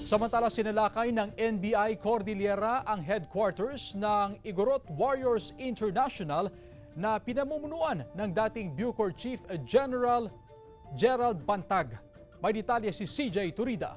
Samantala sinalakay ng NBI Cordillera ang headquarters ng Igorot Warriors International na pinamumunuan ng dating Bucor Chief General Gerald Bantag. May detalye si CJ Turida.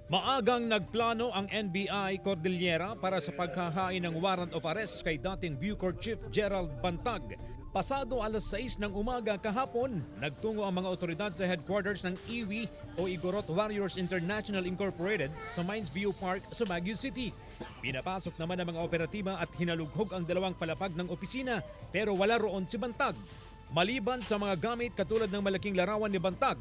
Maagang nagplano ang NBI Cordillera para sa paghahain ng warrant of arrest kay dating Bucor Chief Gerald Bantag. Pasado alas 6 ng umaga kahapon, nagtungo ang mga otoridad sa headquarters ng IWI o Igorot Warriors International Incorporated sa Mines View Park sa Baguio City. Pinapasok naman ang mga operatiba at hinalughog ang dalawang palapag ng opisina pero wala roon si Bantag. Maliban sa mga gamit katulad ng malaking larawan ni Bantag,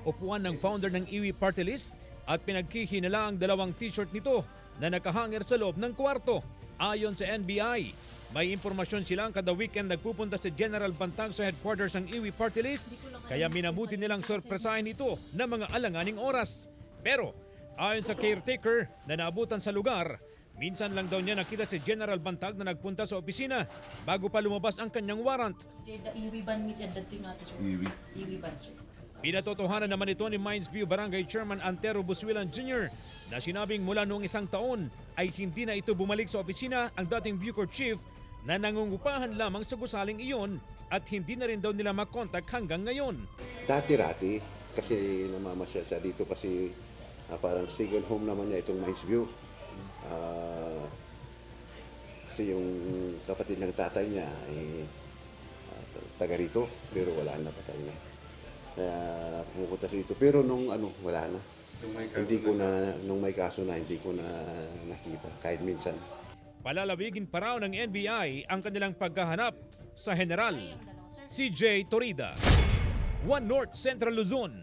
upuan ng founder ng IWI Party List at pinaghihinala ang dalawang t-shirt nito na nakahanger sa loob ng kwarto. Ayon sa NBI, may impormasyon silang kada weekend nagpupunta si General Bantag sa headquarters ng IWI Party List, kaya minabuti nilang sorpresahin ito ng mga alanganing oras. Pero ayon sa caretaker na naabutan sa lugar, minsan lang daw niya nakita si General Bantag na nagpunta sa opisina bago pa lumabas ang kanyang warrant. Iwi ban meet at dating natin, sir. Iwi ban, sir. Pinatotohanan naman ito ni Mines View Barangay Chairman Antero Buswilan Jr. na sinabing mula noong isang taon ay hindi na ito bumalik sa opisina ang dating Bucor Chief na nangungupahan lamang sa gusaling iyon at hindi na rin daw nila makontak hanggang ngayon. Dati-rati kasi namamasyal siya dito kasi parang second home naman niya itong Mines View. Kasi yung kapatid ng tatay niya ay taga rito pero wala na patay na. Kaya pumupunta siya dito. Pero nung wala na. Nung may kaso na, hindi ko na nakita kahit minsan. Palalawigin pa raw ng NBI ang kanilang paghahanap sa General. CJ Torida, One North Central Luzon.